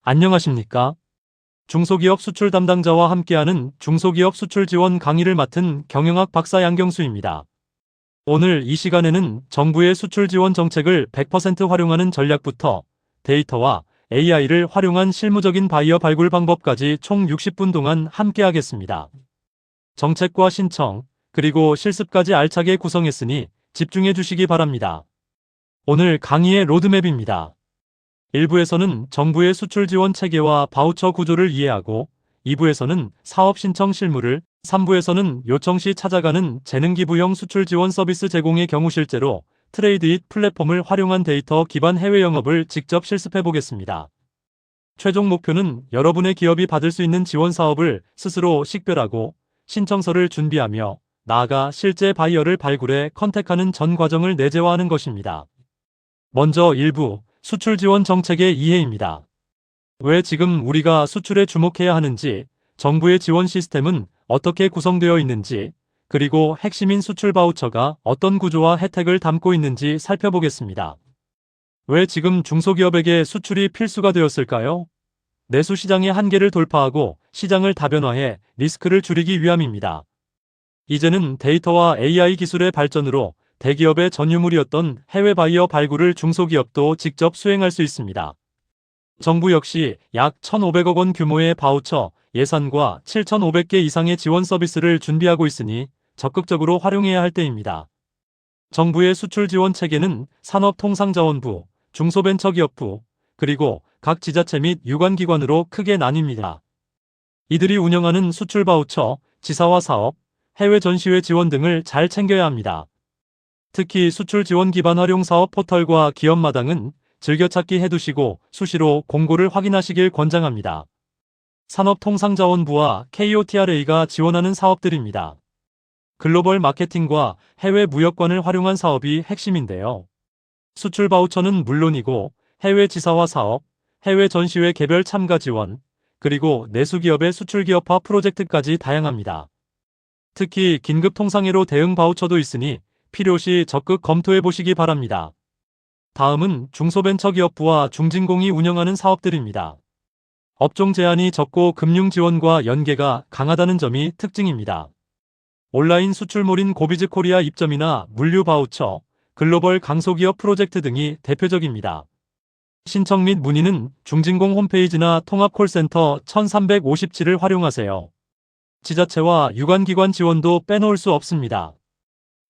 안녕하십니까? 중소기업 수출 담당자와 함께하는 중소기업 수출 지원 강의를 맡은 경영학 박사 양경수입니다. 오늘 이 시간에는 정부의 수출 지원 정책을 100% 활용하는 전략부터 데이터와 AI를 활용한 실무적인 바이어 발굴 방법까지 총 60분 동안 함께하겠습니다. 정책과 신청, 그리고 실습까지 알차게 구성했으니 집중해 주시기 바랍니다. 오늘 강의의 로드맵입니다. 1부에서는 정부의 수출 지원 체계와 바우처 구조를 이해하고 2부에서는 사업 신청 실무를, 3부에서는 요청 시 찾아가는 재능기부형 수출 지원 서비스 제공의 경우 실제로 트레이드잇 플랫폼을 활용한 데이터 기반 해외 영업을 직접 실습해 보겠습니다. 최종 목표는 여러분의 기업이 받을 수 있는 지원 사업을 스스로 식별하고 신청서를 준비하며 나아가 실제 바이어를 발굴해 컨택하는 전 과정을 내재화하는 것입니다. 먼저 1부 수출 지원 정책의 이해입니다. 왜 지금 우리가 수출에 주목해야 하는지, 정부의 지원 시스템은 어떻게 구성되어 있는지, 그리고 핵심인 수출 바우처가 어떤 구조와 혜택을 담고 있는지 살펴보겠습니다. 왜 지금 중소기업에게 수출이 필수가 되었을까요? 내수 시장의 한계를 돌파하고 시장을 다변화해 리스크를 줄이기 위함입니다. 이제는 데이터와 AI 기술의 발전으로 대기업의 전유물이었던 해외 바이어 발굴을 중소기업도 직접 수행할 수 있습니다. 정부 역시 약 1,500억 원 규모의 바우처 예산과 7,500개 이상의 지원 서비스를 준비하고 있으니 적극적으로 활용해야 할 때입니다. 정부의 수출 지원 체계는 산업통상자원부, 중소벤처기업부, 그리고 각 지자체 및 유관기관으로 크게 나뉩니다. 이들이 운영하는 수출 바우처, 지사화 사업, 해외 전시회 지원 등을 잘 챙겨야 합니다. 특히 수출 지원 기반 활용 사업 포털과 기업마당은 즐겨찾기 해두시고 수시로 공고를 확인하시길 권장합니다. 산업통상자원부와 KOTRA가 지원하는 사업들입니다. 글로벌 마케팅과 해외 무역관을 활용한 사업이 핵심인데요. 수출 바우처는 물론이고 해외 지사화 사업, 해외 전시회 개별 참가 지원, 그리고 내수기업의 수출 기업화 프로젝트까지 다양합니다. 특히 긴급 통상해로 대응 바우처도 있으니 필요시 적극 검토해 보시기 바랍니다. 다음은 중소벤처기업부와 중진공이 운영하는 사업들입니다. 업종 제한이 적고 금융 지원과 연계가 강하다는 점이 특징입니다. 온라인 수출몰인 고비즈 코리아 입점이나 물류 바우처, 글로벌 강소기업 프로젝트 등이 대표적입니다. 신청 및 문의는 중진공 홈페이지나 통합콜센터 1357을 활용하세요. 지자체와 유관기관 지원도 빼놓을 수 없습니다.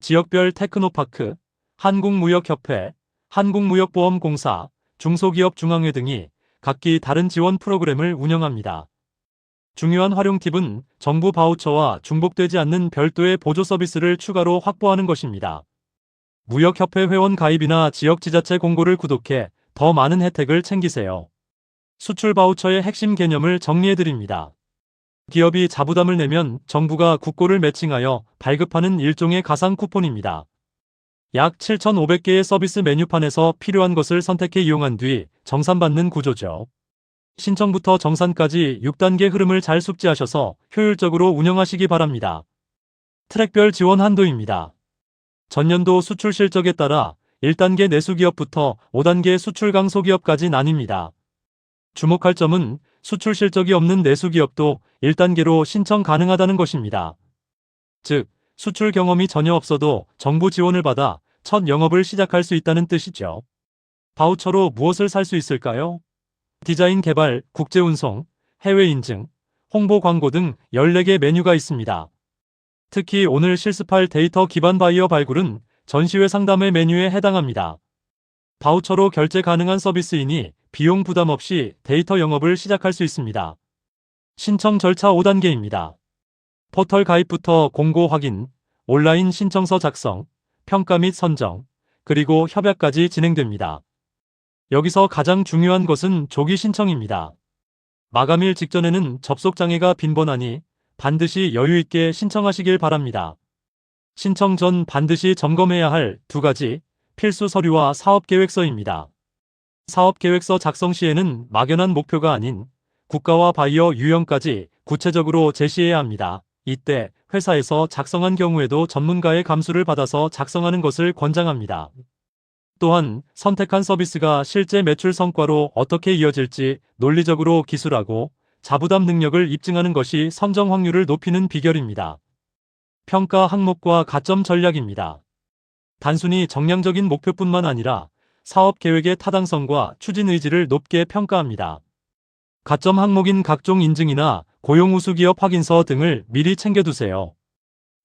지역별 테크노파크, 한국무역협회, 한국무역보험공사, 중소기업중앙회 등이 각기 다른 지원 프로그램을 운영합니다. 중요한 활용 팁은 정부 바우처와 중복되지 않는 별도의 보조 서비스를 추가로 확보하는 것입니다. 무역협회 회원 가입이나 지역지자체 공고를 구독해 더 많은 혜택을 챙기세요. 수출 바우처의 핵심 개념을 정리해드립니다. 기업이 자부담을 내면 정부가 국고를 매칭하여 발급하는 일종의 가상 쿠폰입니다. 약 7,500개의 서비스 메뉴판에서 필요한 것을 선택해 이용한 뒤 정산받는 구조죠. 신청부터 정산까지 6단계 흐름을 잘 숙지하셔서 효율적으로 운영하시기 바랍니다. 트랙별 지원 한도입니다. 전년도 수출 실적에 따라 1단계 내수기업부터 5단계 수출 강소기업까지 나뉩니다. 주목할 점은 수출 실적이 없는 내수기업도 1단계로 신청 가능하다는 것입니다. 즉, 수출 경험이 전혀 없어도 정부 지원을 받아 첫 영업을 시작할 수 있다는 뜻이죠. 바우처로 무엇을 살 수 있을까요? 디자인 개발, 국제운송, 해외 인증, 홍보 광고 등 14개 메뉴가 있습니다. 특히 오늘 실습할 데이터 기반 바이어 발굴은 전시회 상담의 메뉴에 해당합니다. 바우처로 결제 가능한 서비스이니 비용 부담 없이 데이터 영업을 시작할 수 있습니다. 신청 절차 5단계입니다. 포털 가입부터 공고 확인, 온라인 신청서 작성, 평가 및 선정, 그리고 협약까지 진행됩니다. 여기서 가장 중요한 것은 조기 신청입니다. 마감일 직전에는 접속 장애가 빈번하니 반드시 여유 있게 신청하시길 바랍니다. 신청 전 반드시 점검해야 할 2가지 필수 서류와 사업계획서입니다. 사업계획서 작성 시에는 막연한 목표가 아닌 국가와 바이어 유형까지 구체적으로 제시해야 합니다. 이때 회사에서 작성한 경우에도 전문가의 감수를 받아서 작성하는 것을 권장합니다. 또한 선택한 서비스가 실제 매출 성과로 어떻게 이어질지 논리적으로 기술하고 자부담 능력을 입증하는 것이 선정 확률을 높이는 비결입니다. 평가 항목과 가점 전략입니다. 단순히 정량적인 목표뿐만 아니라 사업 계획의 타당성과 추진 의지를 높게 평가합니다. 가점 항목인 각종 인증이나 고용 우수 기업 확인서 등을 미리 챙겨두세요.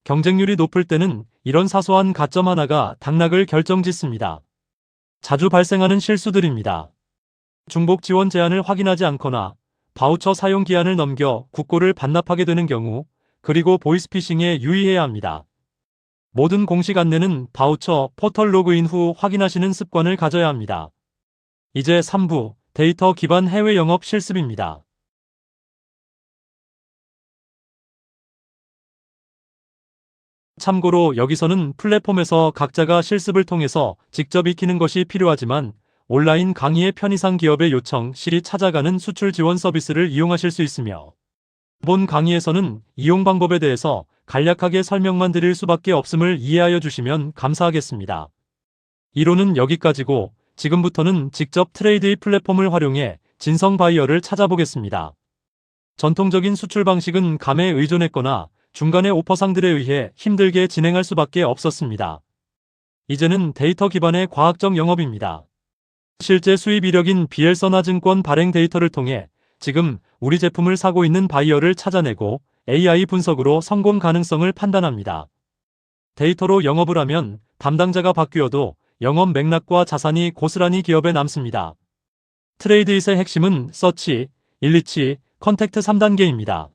경쟁률이 높을 때는 이런 사소한 가점 하나가 당락을 결정짓습니다. 자주 발생하는 실수들입니다. 중복 지원 제한을 확인하지 않거나 바우처 사용 기한을 넘겨 국고를 반납하게 되는 경우, 그리고 보이스피싱에 유의해야 합니다. 모든 공식 안내는 바우처 포털 로그인 후 확인하시는 습관을 가져야 합니다. 이제 3부 데이터 기반 해외 영업 실습입니다. 참고로 여기서는 플랫폼에서 각자가 실습을 통해서 직접 익히는 것이 필요하지만 온라인 강의의 편의상 기업의 요청 실이 찾아가는 수출 지원 서비스를 이용하실 수 있으며, 본 강의에서는 이용 방법에 대해서 간략하게 설명만 드릴 수밖에 없음을 이해하여 주시면 감사하겠습니다. 이론은 여기까지고 지금부터는 직접 트레이드의 플랫폼을 활용해 진성 바이어를 찾아보겠습니다. 전통적인 수출 방식은 감에 의존했거나 중간의 오퍼상들에 의해 힘들게 진행할 수밖에 없었습니다. 이제는 데이터 기반의 과학적 영업입니다. 실제 수입 이력인 비엘서나증권 발행 데이터를 통해 지금 우리 제품을 사고 있는 바이어를 찾아내고 AI 분석으로 성공 가능성을 판단합니다. 데이터로 영업을 하면 담당자가 바뀌어도 영업 맥락과 자산이 고스란히 기업에 남습니다. 트레이드잇의 핵심은 서치, 일리치, 컨택트 3단계입니다.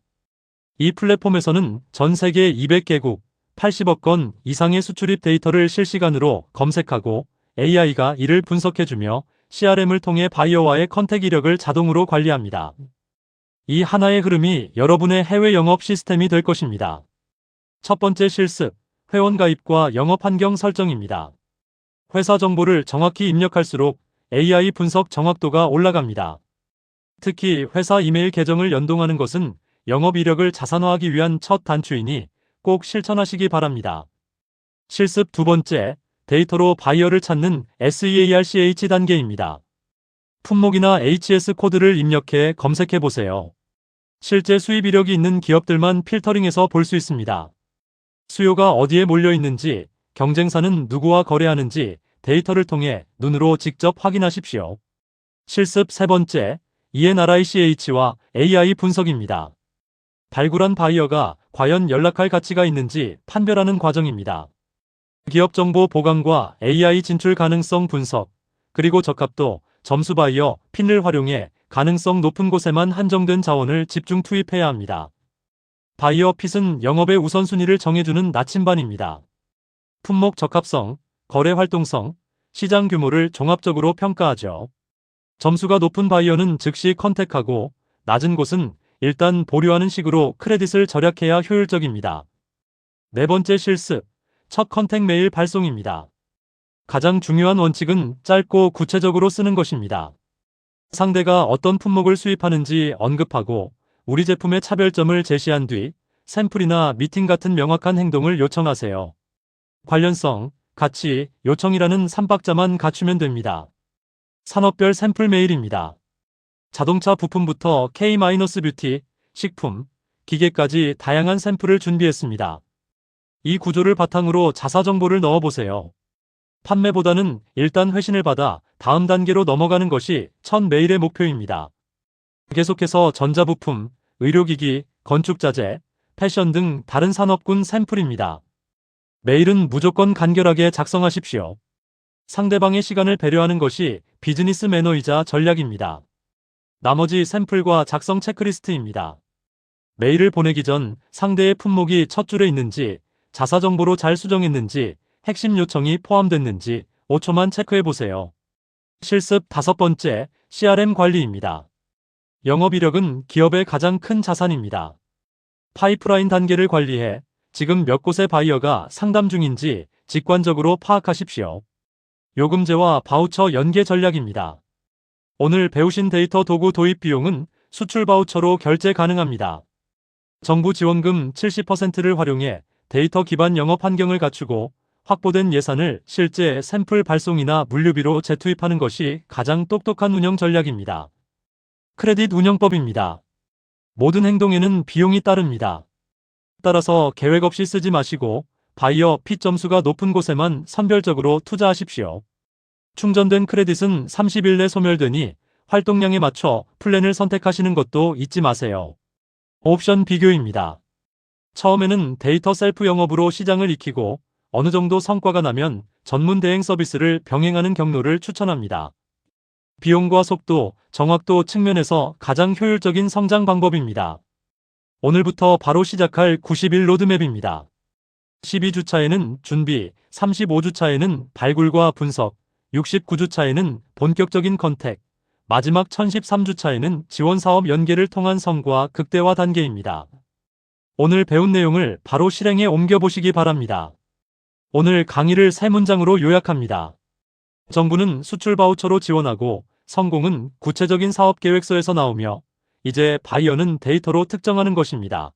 이 플랫폼에서는 전 세계 200개국, 80억 건 이상의 수출입 데이터를 실시간으로 검색하고 AI가 이를 분석해주며 CRM을 통해 바이어와의 컨택 이력을 자동으로 관리합니다. 이 하나의 흐름이 여러분의 해외 영업 시스템이 될 것입니다. 첫 번째 실습, 회원 가입과 영업 환경 설정입니다. 회사 정보를 정확히 입력할수록 AI 분석 정확도가 올라갑니다. 특히 회사 이메일 계정을 연동하는 것은 영업 이력을 자산화하기 위한 첫 단추이니 꼭 실천하시기 바랍니다. 실습 두 번째, 데이터로 바이어를 찾는 SEARCH 단계입니다. 품목이나 HS 코드를 입력해 검색해 보세요. 실제 수입 이력이 있는 기업들만 필터링해서 볼 수 있습니다. 수요가 어디에 몰려 있는지, 경쟁사는 누구와 거래하는지 데이터를 통해 눈으로 직접 확인하십시오. 실습 세 번째, ENRICH와 AI 분석입니다. 발굴한 바이어가 과연 연락할 가치가 있는지 판별하는 과정입니다. 기업 정보 보관과 AI 진출 가능성 분석, 그리고 적합도, 점수 바이어, 핀을 활용해 가능성 높은 곳에만 한정된 자원을 집중 투입해야 합니다. 바이어 핏은 영업의 우선순위를 정해주는 나침반입니다. 품목 적합성, 거래 활동성, 시장 규모를 종합적으로 평가하죠. 점수가 높은 바이어는 즉시 컨택하고 낮은 곳은 일단 보류하는 식으로 크레딧을 절약해야 효율적입니다. 네 번째 실습, 첫 컨택 메일 발송입니다. 가장 중요한 원칙은 짧고 구체적으로 쓰는 것입니다. 상대가 어떤 품목을 수입하는지 언급하고 우리 제품의 차별점을 제시한 뒤 샘플이나 미팅 같은 명확한 행동을 요청하세요. 관련성, 가치, 요청이라는 3박자만 갖추면 됩니다. 산업별 샘플 메일입니다. 자동차 부품부터 K-뷰티, 식품, 기계까지 다양한 샘플을 준비했습니다. 이 구조를 바탕으로 자사 정보를 넣어보세요. 판매보다는 일단 회신을 받아 다음 단계로 넘어가는 것이 첫 메일의 목표입니다. 계속해서 전자부품, 의료기기, 건축자재, 패션 등 다른 산업군 샘플입니다. 메일은 무조건 간결하게 작성하십시오. 상대방의 시간을 배려하는 것이 비즈니스 매너이자 전략입니다. 나머지 샘플과 작성 체크리스트입니다. 메일을 보내기 전 상대의 품목이 첫 줄에 있는지, 자사 정보로 잘 수정했는지, 핵심 요청이 포함됐는지 5초만 체크해보세요. 실습 다섯 번째, CRM 관리입니다. 영업 이력은 기업의 가장 큰 자산입니다. 파이프라인 단계를 관리해 지금 몇 곳의 바이어가 상담 중인지 직관적으로 파악하십시오. 요금제와 바우처 연계 전략입니다. 오늘 배우신 데이터 도구 도입 비용은 수출 바우처로 결제 가능합니다. 정부 지원금 70%를 활용해 데이터 기반 영업 환경을 갖추고 확보된 예산을 실제 샘플 발송이나 물류비로 재투입하는 것이 가장 똑똑한 운영 전략입니다. 크레딧 운영법입니다. 모든 행동에는 비용이 따릅니다. 따라서 계획 없이 쓰지 마시고 바이어 핏 점수가 높은 곳에만 선별적으로 투자하십시오. 충전된 크레딧은 30일 내 소멸되니 활동량에 맞춰 플랜을 선택하시는 것도 잊지 마세요. 옵션 비교입니다. 처음에는 데이터 셀프 영업으로 시장을 익히고 어느 정도 성과가 나면 전문 대행 서비스를 병행하는 경로를 추천합니다. 비용과 속도, 정확도 측면에서 가장 효율적인 성장 방법입니다. 오늘부터 바로 시작할 90일 로드맵입니다. 12주차에는 준비, 35주차에는 발굴과 분석, 69주차에는 본격적인 컨택, 마지막 1013주차에는 지원 사업 연계를 통한 성과 극대화 단계입니다. 오늘 배운 내용을 바로 실행에 옮겨보시기 바랍니다. 오늘 강의를 3문장으로 요약합니다. 정부는 수출 바우처로 지원하고 성공은 구체적인 사업 계획서에서 나오며 이제 바이어는 데이터로 특정하는 것입니다.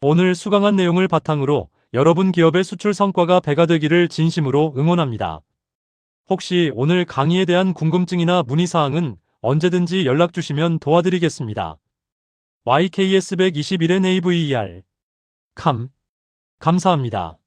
오늘 수강한 내용을 바탕으로 여러분 기업의 수출 성과가 배가 되기를 진심으로 응원합니다. 혹시 오늘 강의에 대한 궁금증이나 문의사항은 언제든지 연락 주시면 도와드리겠습니다. YKS-121NAVER 감사합니다.